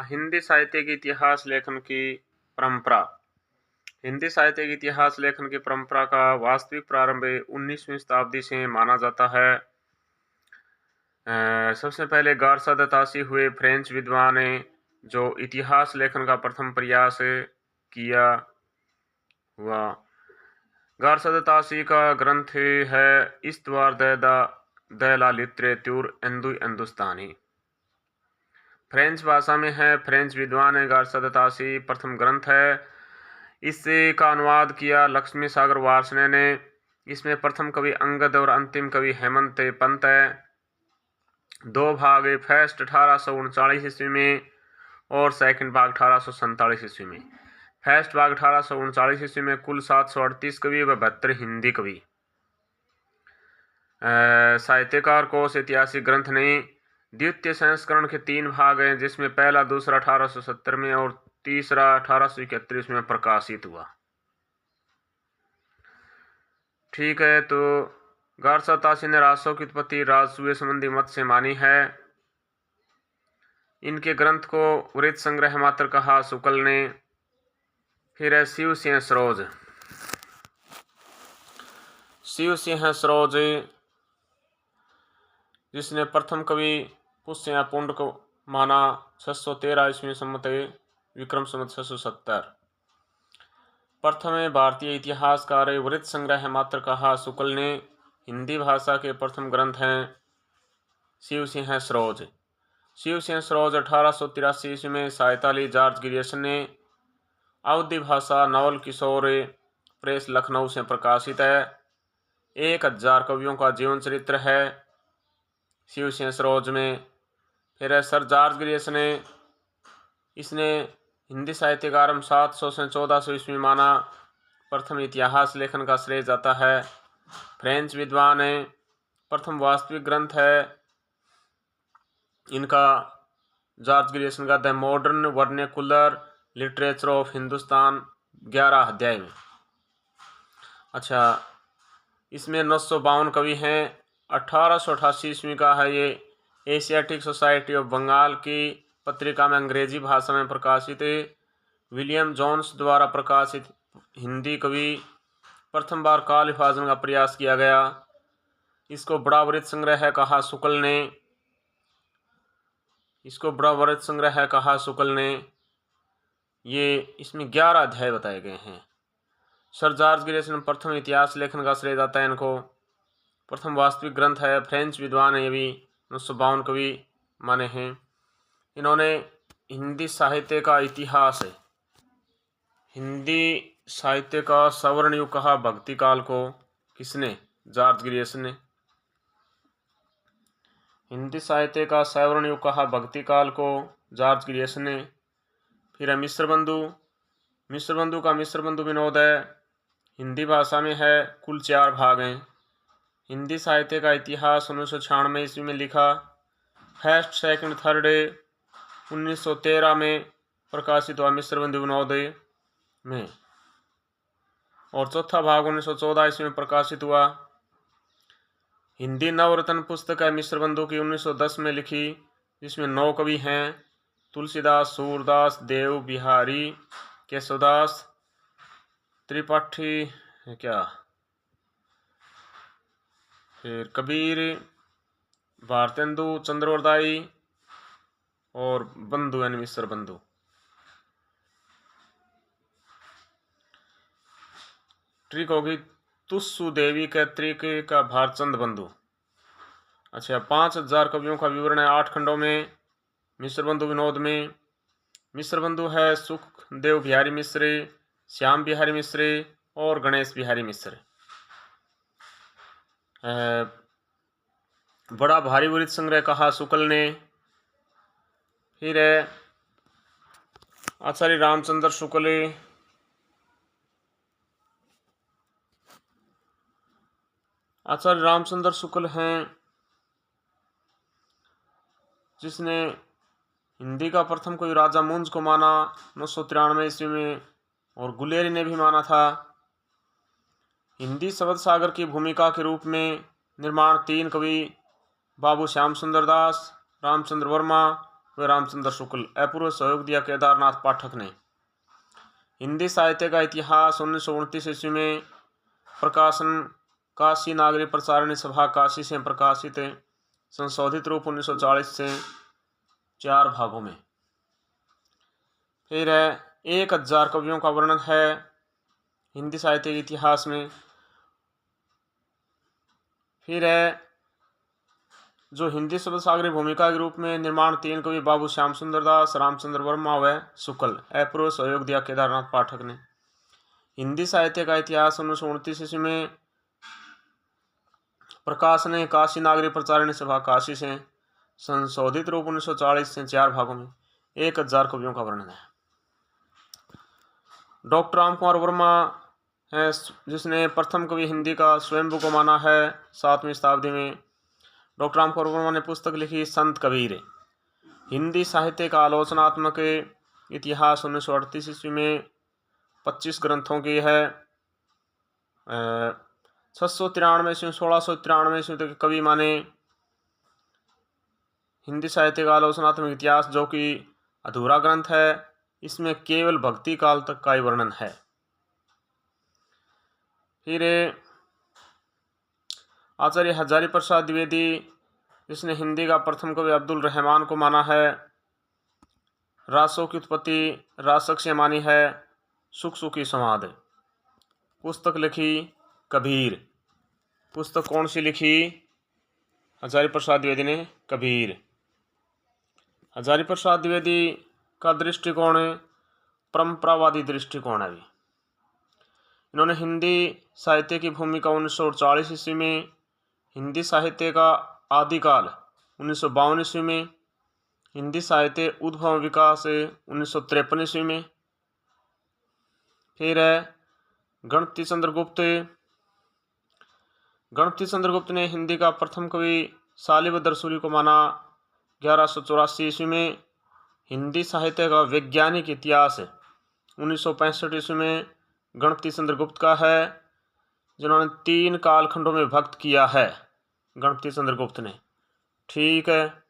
हिंदी साहित्य के इतिहास लेखन की परंपरा। हिंदी साहित्य के इतिहास लेखन की परंपरा का वास्तविक प्रारंभ 19वीं शताब्दी से माना जाता है। सबसे पहले गारसा द तासी हुए फ्रेंच विद्वान ने जो इतिहास लेखन का प्रथम प्रयास किया हुआ। गारसा द तासी का ग्रंथ है इस्तवार द ला लिटरेचर हिंदुस्तानी, फ्रेंच भाषा में है। फ्रेंच विद्वान गारसा द तासी प्रथम ग्रंथ है। इसका अनुवाद किया लक्ष्मी सागर वार्ष्णेय ने। इसमें प्रथम कवि अंगद और अंतिम कवि हेमंत पंत है। दो भाग, फर्स्ट 1839 ईस्वी में और सेकंड भाग 1847 ईस्वी में। फर्स्ट भाग 1839 ईस्वी में कुल 738 कवि व 72 हिंदी कवि। साहित्यकार कोश ऐतिहासिक ग्रंथ नहीं। द्वितीय संस्करण के 3 भाग हैं, जिसमें पहला दूसरा 1870 में और तीसरा 1831 में प्रकाशित हुआ। ठीक है, तो गारसा तासी ने राजसों की उत्पत्ति राजसूय संबंधी मत से मानी है। इनके ग्रंथ को वृत्त संग्रह मात्र कहा शुक्ल ने। फिर है शिव सिंह सरोज। शिव सिंह सरोज जिसने प्रथम कवि पुष्य पुंड को माना 613 ईस्वी सम्मत विक्रम संवत 670। प्रथम भारतीय इतिहासकार वृत्त संग्रह मात्र कहा शुक्ल ने हिंदी भाषा के प्रथम ग्रंथ हैं शिव सिंह सरोज। शिव सिंह सरोज 1883 ईस्वी में सहायता ली जॉर्ज ग्रियर्सन ने। अवधी भाषा नवल किशोर प्रेस लखनऊ से प्रकाशित है। 1000 कवियों का जीवन चरित्र है शिव सिंह सरोज में। फिर सर जॉर्ज ग्रियर्सन ने इसने हिंदी साहित्य का आरंभ 700 से 1400 ईस्वी माना। प्रथम इतिहास लेखन का श्रेय जाता है फ्रेंच विद्वान है। प्रथम वास्तविक ग्रंथ है इनका जॉर्ज ग्रियर्सन का the modern vernacular literature of Hindustan 11 अध्याय में। अच्छा, इसमें 952 कवि हैं। 1888 ईस्वी का है ये। एशियाटिक सोसाइटी ऑफ बंगाल की पत्रिका में अंग्रेजी भाषा में प्रकाशित विलियम जोन्स द्वारा प्रकाशित हिंदी कवि। प्रथम बार काल विभाजन का प्रयास किया गया। इसको बड़ा वृत्त संग्रह कहा शुक्ल ने। ये इसमें 11 अध्याय बताए गए हैं। सर जॉर्ज ग्रियर्सन प्रथम इतिहास लेखन का श्रेय जाता है इनको। प्रथम वास्तविक ग्रंथ है। फ्रेंच विद्वान है ये भी। 952 कवि माने हैं। इन्होंने हिंदी साहित्य का इतिहास है। हिंदी साहित्य का स्वर्ण युग कहा भक्ति काल को। किसने? जॉर्ज ग्रियर्सन ने। हिंदी साहित्य का स्वर्ण युग कहा भक्ति काल को जॉर्ज ग्रियर्सन ने। फिर है मिश्र बंधु। मिश्र बंधु का मिश्र बंधु विनोद है। हिंदी भाषा में है। कुल 4 भाग हैं। हिंदी साहित्य का इतिहास 1996 ईस्वी में लिखा। फर्स्ट सेकंड थर्ड 1913 में प्रकाशित हुआ मिश्र बंधु विनोद में, और चौथा भाग 1914 ईस्वी में प्रकाशित हुआ। हिंदी नवरत्न पुस्तक है मिश्र बंधु की 1910 में लिखी, जिसमें 9 कवि हैं। तुलसीदास, सूरदास, देव बिहारी, केशवदास, त्रिपाठी फिर कबीर, भारतेंदु, चंद्रवरदाई और बंधु यानी मिश्र बंधु। ट्रिक होगी तुस्सु देवी के त्रिक का भारचंद बंधु। अच्छा, 5000 कवियों का विवरण है 8 खंडों में मिश्र बंधु विनोद में। मिश्र बंधु है सुखदेव बिहारी मिश्र, श्याम बिहारी मिश्र और गणेश बिहारी मिश्र। बड़ा भारी वृत्त संग्रह कहा शुक्ल ने। फिर है आचार्य रामचंद्र शुक्ल। आचार्य रामचंद्र शुक्ल हैं जिसने हिंदी का प्रथम कोई राजा मुंज को माना 993 ईस्वी में, और गुलेरी ने भी माना था। हिंदी शब्द सागर की भूमिका के रूप में निर्माण 3 कवि बाबू श्याम सुंदर दास, रामचंद्र वर्मा व रामचंद्र शुक्ल। अपूर्व सहयोग दिया केदारनाथ पाठक ने। हिंदी साहित्य का इतिहास 1929 ईस्वी में प्रकाशन काशी नागरी प्रसारणी सभा काशी से प्रकाशित है। संशोधित रूप 1940 से 4 भागों में। फिर है 1000 कवियों का वर्णन है हिंदी साहित्य के इतिहास में। फिर है जो हिंदी शब्द सागरी भूमिका के रूप में निर्माण 3 कवि बाबू श्याम सुंदर दास, रामचंद्र वर्मा व शुक्ल। अपूर्व सहयोग दिया केदारनाथ पाठक ने। हिंदी साहित्य का इतिहास 1929 ईस्वी में प्रकाशन है काशी नागरी प्रचारणी सभा काशी से। संशोधित रूप 1940 से 4 भागों में। 1000 कवियों का वर्णन है। डॉक्टर राम कुमार वर्मा है जिसने प्रथम कवि हिंदी का स्वयंभू को माना है 7वीं शताब्दी में। डॉक्टर राम कुमार वर्मा ने पुस्तक लिखी संत कबीर। हिंदी साहित्य का आलोचनात्मक इतिहास 1938 ईस्वी में 25 ग्रंथों की है। 693 से 1693 ईस्वी तक कवि माने। हिंदी साहित्य का आलोचनात्मक इतिहास जो कि अधूरा ग्रंथ है, इसमें केवल भक्ति काल तक का ही वर्णन है। फिर आचार्य हजारी प्रसाद द्विवेदी जिसने हिंदी का प्रथम कवि अब्दुल रहमान को माना है। रासों की उत्पत्ति रासक से मानी है। सुख सुखी संवाद। पुस्तक लिखी कबीर। पुस्तक कौन सी लिखी? हजारी प्रसाद द्विवेदी ने कबीर। हजारी प्रसाद द्विवेदी का दृष्टिकोण परंपरावादी दृष्टिकोण है। इन्होंने हिंदी साहित्य की भूमिका 1940 ईस्वी में, हिंदी साहित्य का आदिकाल 1952 ईस्वी में, हिंदी साहित्य उद्भव विकास 1953 ईस्वी में। फिर है गणपति चंद्र गुप्त। गणपति चंद्र गुप्त ने हिंदी का प्रथम कवि शालिभद्र सूरी को माना 1184 ईस्वी में। हिंदी साहित्य का वैज्ञानिक इतिहास 1965 ईस्वी में गणपति चंद्र गुप्त का है, जिन्होंने 3 कालखंडों में भक्त किया है गणपति चंद्र गुप्त ने। ठीक है।